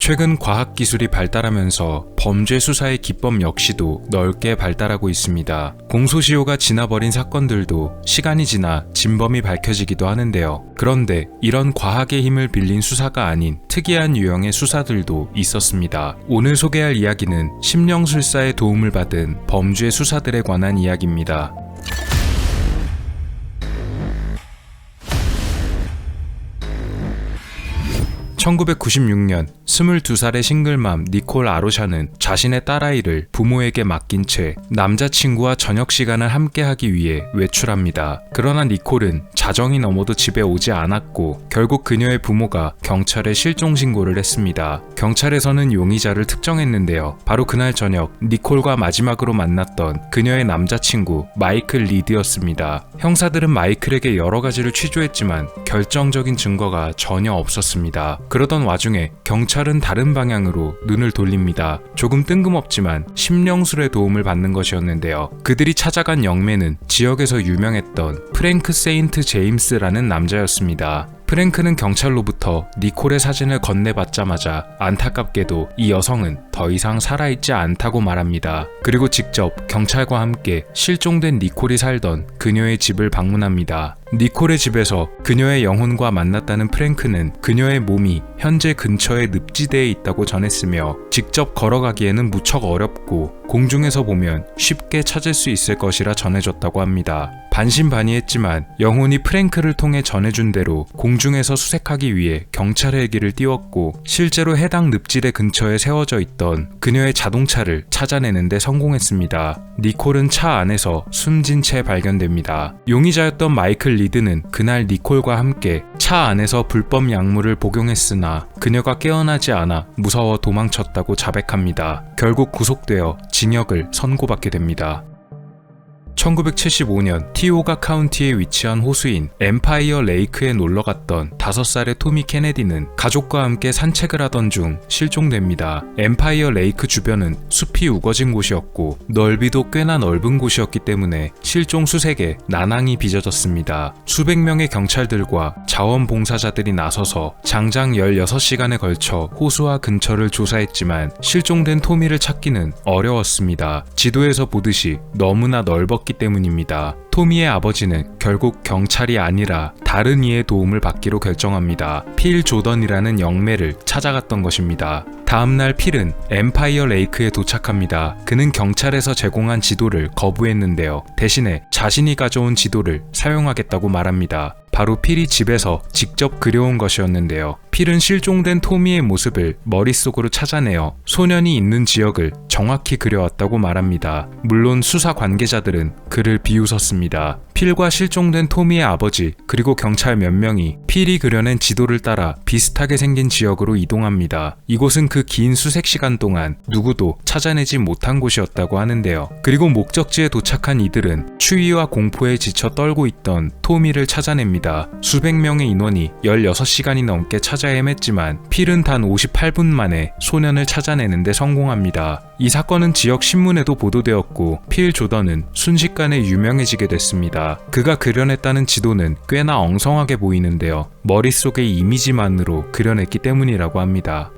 최근 과학기술이 발달하면서 범죄 수사의 기법 역시도 넓게 발달하고 있습니다. 공소시효가 지나버린 사건들도 시간이 지나 진범이 밝혀지기도 하는데요. 그런데 이런 과학의 힘을 빌린 수사가 아닌 특이한 유형의 수사들도 있었습니다. 오늘 소개할 이야기는 심령술사의 도움을 받은 범죄 수사들에 관한 이야기입니다. 1996년 22살의 싱글맘 니콜 아로샤는 자신의 딸아이를 부모에게 맡긴 채 남자친구와 저녁 시간을 함께하기 위해 외출합니다. 그러나 니콜은 자정이 넘어도 집에 오지 않았고 결국 그녀의 부모가 경찰에 실종 신고를 했습니다. 경찰에서는 용의자를 특정했는데요. 바로 그날 저녁 니콜과 마지막으로 만났던 그녀의 남자친구 마이클 리드였습니다. 형사들은 마이클에게 여러 가지를 취조했지만 결정적인 증거가 전혀 없었습니다. 그러던 와중에 경찰은 다른 방향으로 눈을 돌립니다. 조금 뜬금없지만 심령술의 도움을 받는 것이었는데요. 그들이 찾아간 영매는 지역에서 유명했던 프랭크 세인트 제임스라는 남자였습니다. 프랭크는 경찰로부터 니콜의 사진을 건네받자마자 안타깝게도 이 여성은 더 이상 살아있지 않다고 말합니다. 그리고 직접 경찰과 함께 실종된 니콜이 살던 그녀의 집을 방문합니다. 니콜의 집에서 그녀의 영혼과 만났다는 프랭크는 그녀의 몸이 현재 근처의 늪지대에 있다고 전했으며 직접 걸어가기에는 무척 어렵고 공중에서 보면 쉽게 찾을 수 있을 것이라 전해줬다고 합니다. 반신반의했지만 영혼이 프랭크를 통해 전해준 대로 공중에서 수색하기 위해 경찰의 헬기를 띄웠고 실제로 해당 늪지대 근처에 세워져 있던 그녀의 자동차를 찾아내는 데 성공했습니다. 니콜은 차 안에서 숨진 채 발견됩니다. 용의자였던 마이클 리드는 그날 니콜과 함께 차 안에서 불법 약물을 복용했으나 그녀가 깨어나지 않아 무서워 도망쳤다고 자백합니다. 결국 구속되어 징역을 선고받게 됩니다. 1975년 티오가 카운티에 위치한 호수인 엠파이어 레이크에 놀러갔던 5살의 토미 케네디는 가족과 함께 산책을 하던 중 실종됩니다. 엠파이어 레이크 주변은 숲이 우거진 곳이었고 넓이도 꽤나 넓은 곳이었기 때문에 실종 수색에 난항이 빚어졌습니다. 수백 명의 경찰들과 자원봉사자들이 나서서 장장 16시간에 걸쳐 호수와 근처를 조사했지만 실종된 토미를 찾기는 어려웠습니다. 지도에서 보듯이 너무나 넓었기 때문입니다. 토미의 아버지는 결국 경찰이 아니라 다른 이의 도움을 받기로 결정합니다. 필 조던이라는 영매를 찾아갔던 것입니다. 다음날 필은 엠파이어 레이크에 도착합니다. 그는 경찰에서 제공한 지도를 거부했는데요. 대신에 자신이 가져온 지도를 사용하겠다고 말합니다. 바로 필이 집에서 직접 그려온 것이었는데요. 필은 실종된 토미의 모습을 머릿속으로 찾아내어 소년이 있는 지역을 정확히 그려왔다고 말합니다. 물론 수사 관계자들은 그를 비웃었습니다. 필과 실종된 토미의 아버지 그리고 경찰 몇 명이 필이 그려낸 지도를 따라 비슷하게 생긴 지역으로 이동합니다. 이곳은 그 긴 수색 시간 동안 누구도 찾아내지 못한 곳이었다고 하는데요. 그리고 목적지에 도착한 이들은 추위와 공포에 지쳐 떨고 있던 토미를 찾아냅니다. 수백 명의 인원이 16시간이 넘게 찾아 헤맸지만 필은 단 58분 만에 소년을 찾아내는데 성공합니다. 이 사건은 지역 신문에도 보도되었고 필 조던은 순식간에 유명해지게 됐습니다. 그가 그려냈다는 지도는 꽤나 엉성하게 보이는데요. 머릿속의 이미지만으로 그려냈기 때문이라고 합니다.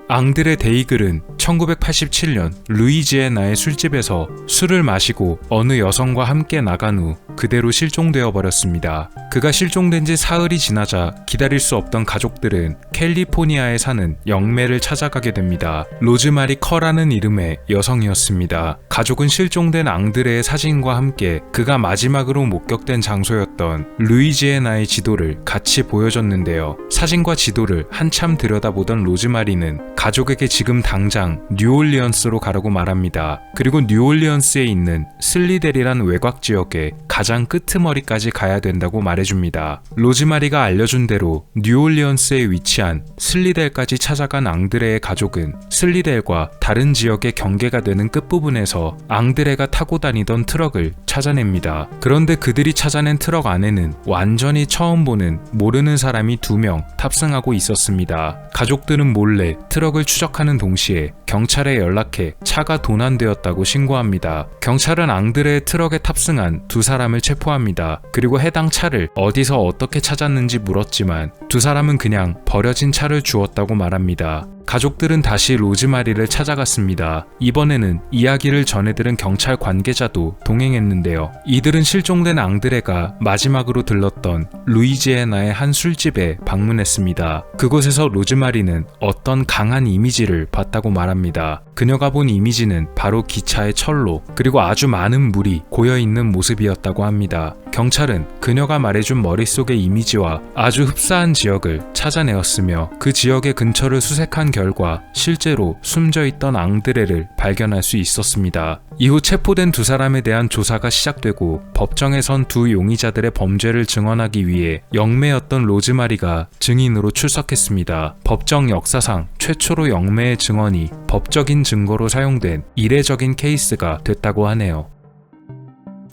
앙드레 데이글은 1987년 루이지애나의 술집에서 술을 마시고 어느 여성과 함께 나간 후 그대로 실종되어 버렸습니다. 그가 실종된 지 사흘이 지나자 기다릴 수 없던 가족들은 캘리포니아에 사는 영매를 찾아가게 됩니다. 로즈마리 커라는 이름의 여성이었습니다. 가족은 실종된 앙드레의 사진과 함께 그가 마지막으로 목격된 장소였던 루이지애나의 지도를 같이 보여줬는데요. 사진과 지도를 한참 들여다보던 로즈마리는 가족에게 지금 당장 뉴올리언스로 가라고 말합니다. 그리고 뉴올리언스에 있는 슬리델이란 외곽 지역에 가장 끄트머리까지 가야 된다고 말해줍니다. 로즈마리가 알려준 대로 뉴올리언스에 위치한 슬리델까지 찾아간 앙드레의 가족은 슬리델과 다른 지역의 경계가 되는 끝부분에서 앙드레가 타고 다니던 트럭을 찾아냅니다. 그런데 그들이 찾아낸 트럭 안에는 완전히 처음 보는 모르는 사람이 2명 탑승하고 있었습니다. 가족들은 몰래 트럭을 추적하는 동시에 경찰에 연락해 차가 도난되었다고 신고합니다. 경찰은 앙드레의 트럭에 탑승한 2사람을 체포합니다. 그리고 해당 차를 어디서 어떻게 찾았는지 물었지만 2사람은 그냥 버려진 차를 주었다고 말합니다. 가족들은 다시 로즈마리를 찾아갔습니다. 이번에는 이야기를 전해들은 경찰 관계자도 동행했는데요. 이들은 실종된 앙드레가 마지막으로 들렀던 루이지애나의 한 술집에 방문했습니다. 그곳에서 로즈마리는 어떤 강한 이미지를 봤다고 말합니다. 그녀가 본 이미지는 바로 기차의 철로 그리고 아주 많은 물이 고여있는 모습이었다고 합니다. 경찰은 그녀가 말해준 머릿속의 이미지와 아주 흡사한 지역을 찾아내었으며 그 지역의 근처를 수색한 결과 실제로 숨져있던 앙드레를 발견할 수 있었습니다. 이후 체포된 두 사람에 대한 조사가 시작되고 법정에선 두 용의자들의 범죄를 증언하기 위해 영매였던 로즈마리가 증인으로 출석했습니다. 법정 역사상 최초로 영매의 증언이 법적인 증거로 사용된 이례적인 케이스가 됐다고 하네요.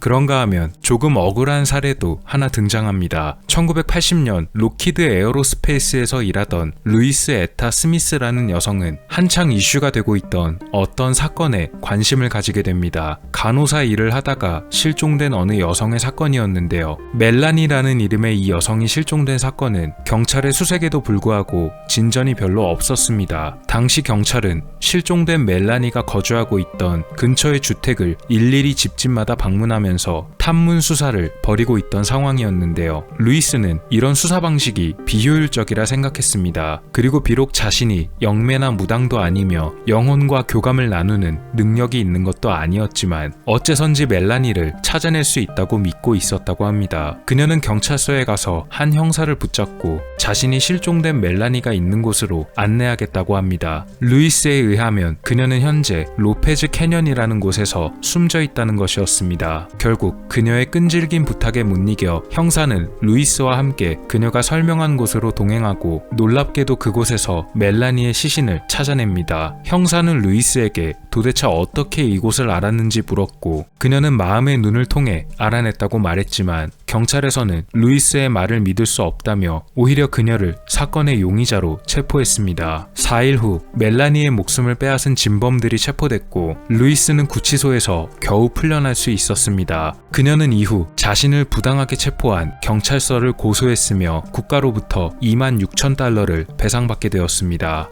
그런가 하면 조금 억울한 사례도 하나 등장합니다. 1980년 로키드 에어로스페이스에서 일하던 루이스 에타 스미스라는 여성은 한창 이슈가 되고 있던 어떤 사건에 관심을 가지게 됩니다. 간호사 일을 하다가 실종된 어느 여성의 사건이었는데요. 멜라니라는 이름의 이 여성이 실종된 사건은 경찰의 수색에도 불구하고 진전이 별로 없었습니다. 당시 경찰은 실종된 멜라니가 거주하고 있던 근처의 주택을 일일이 집집마다 방문하며 탐문 수사를 벌이고 있던 상황이었는데요. 루이스는 이런 수사 방식이 비효율적이라 생각했습니다. 그리고 비록 자신이 영매나 무당도 아니며 영혼과 교감을 나누는 능력이 있는 것도 아니었지만 어째선지 멜라니를 찾아낼 수 있다고 믿고 있었다고 합니다. 그녀는 경찰서에 가서 한 형사를 붙잡고 자신이 실종된 멜라니가 있는 곳으로 안내하겠다고 합니다. 루이스에 의하면 그녀는 현재 로페즈 캐년이라는 곳에서 숨져 있다는 것이었습니다. 결국 그녀의 끈질긴 부탁에 못 이겨 형사는 루이스와 함께 그녀가 설명한 곳으로 동행하고 놀랍게도 그곳에서 멜라니의 시신을 찾아냅니다. 형사는 루이스에게 도대체 어떻게 이곳을 알았는지 물었고 그녀는 마음의 눈을 통해 알아냈다고 말했지만 경찰에서는 루이스의 말을 믿을 수 없다며 오히려 그녀를 사건의 용의자로 체포했습니다. 4일 후 멜라니의 목숨을 빼앗은 진범들이 체포됐고 루이스는 구치소에서 겨우 풀려날 수 있었습니다. 그녀는 이후 자신을 부당하게 체포한 경찰서를 고소했으며 국가로부터 26,000달러를 배상받게 되었습니다.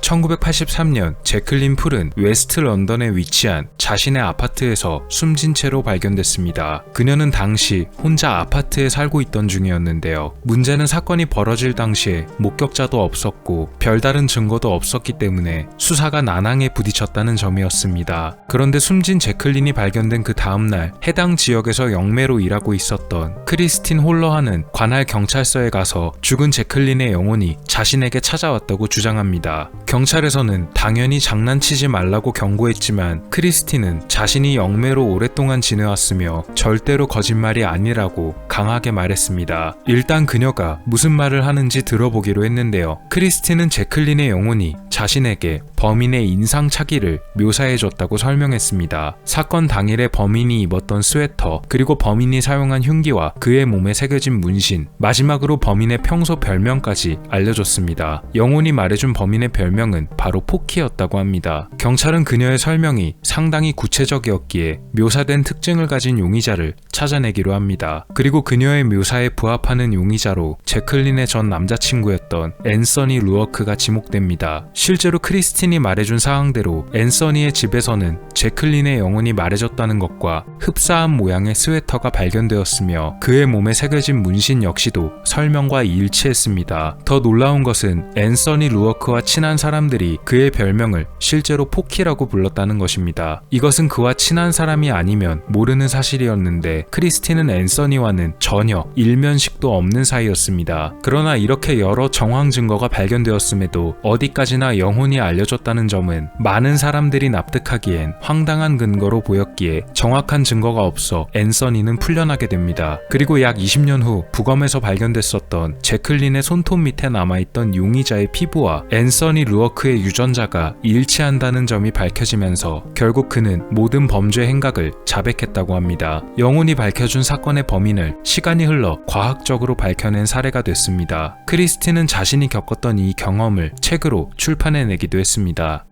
1983년 제클린 풀은 웨스트 런던에 위치한 자신의 아파트에서 숨진 채로 발견됐습니다. 그녀는 당시 혼자 아파트에 살고 있던 중이었는데요. 문제는 사건이 벌어질 당시에 목격자도 없었고 별다른 증거도 없었기 때문에 수사가 난항에 부딪혔다는 점이었습니다. 그런데 숨진 제클린이 발견된 그 다음날 해당 지역에서 영매로 일하고 있었던 크리스틴 홀러하는 관할 경찰서에 가서 죽은 제클린의 영혼이 자신에게 찾아왔다고 주장합니다. 경찰에서는 당연히 장난치지 말라고 경고했지만 크리스틴은 자신이 영매로 오랫동안 지내왔으며 절대로 거짓말이 아니라고 강하게 말했습니다. 일단 그녀가 무슨 말을 하는지 들어보기로 했는데요. 크리스틴은 제클린의 영혼이 자신에게 범인의 인상착의를 묘사해줬다고 설명했습니다. 사건 당일에 범인이 입었던 스웨터, 그리고 범인이 사용한 흉기와 그의 몸에 새겨진 문신, 마지막으로 범인의 평소 별명까지 알려줬습니다. 영혼이 말해준 범인의 별명은 바로 포키였다고 합니다. 경찰은 그녀의 설명이 상당히 구체적이었기에 묘사된 특징을 가진 용의자를 찾아내기로 합니다. 그리고 그녀의 묘사에 부합하는 용의자로 제클린의 전 남자친구였던 앤서니 루어크가 지목됩니다. 실제로 크리스틴이 말해준 사항대로 앤서니의 집에서는 제클린의 영혼이 말해줬다는 것과 흡사한 모양의 스웨터가 발견되었으며 그의 몸에 새겨진 문신 역시도 설명과 일치했습니다. 더 놀라운 것은 앤서니 루어크와 친한 사람들이 그의 별명을 실제로 포키라고 불렀다는 것입니다. 이것은 그와 친한 사람이 아니면 모르는 사실이었는데 크리스틴은 앤서니와는 전혀 일면식도 없는 사이였습니다. 그러나 이렇게 여러 정황 증거가 발견되었음에도 어디까지나 영혼이 알려졌다는 점은 많은 사람들이 납득하기엔 황당한 근거로 보였기에 정확한 증거가 없어 앤서니는 풀려나게 됩니다. 그리고 약 20년 후 부검에서 발견됐었던 제클린의 손톱 밑에 남아있던 용의자의 피부와 앤서니 루어크의 유전자가 일치한다는 점이 밝혀지면서 결국 그는 모든 범죄 행각을 자백했다고 합니다. 영혼이 밝혀준 사건의 범인을 시간이 흘러 과학적으로 밝혀낸 사례가 됐습니다. 크리스틴은 자신이 겪었던 이 경험을 책으로 출판해내기도 했습니다.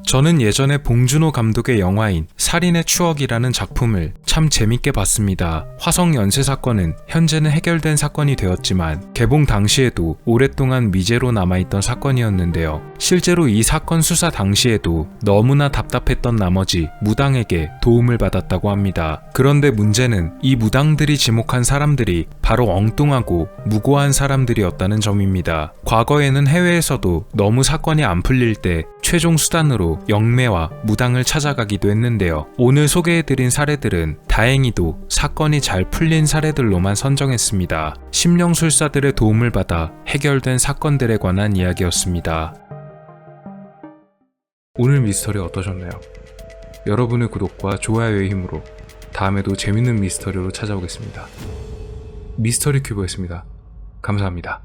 저는 예전에 봉준호 감독의 영화인 살인의 추억이라는 작품을 참 재밌게 봤습니다. 화성 연쇄 사건은 현재는 해결된 사건이 되었지만 개봉 당시에도 오랫동안 미제로 남아있던 사건이었는데요. 실제로 이 사건 수사 당시에도 너무나 답답했던 나머지 무당에게 도움을 받았다고 합니다. 그런데 문제는 이 무당들이 지목한 사람들이 바로 엉뚱하고 무고한 사람들이었다는 점입니다. 과거에는 해외에서도 너무 사건이 안 풀릴 때 최종 수단으로 영매와 무당을 찾아가기도 했는데요. 오늘 소개해드린 사례들은 다행히도 사건이 잘 풀린 사례들로만 선정했습니다. 심령술사들의 도움을 받아 해결된 사건들에 관한 이야기였습니다. 오늘 미스터리 어떠셨나요? 여러분의 구독과 좋아요의 힘으로 다음에도 재밌는 미스터리로 찾아오겠습니다. 미스터리 큐브였습니다. 감사합니다.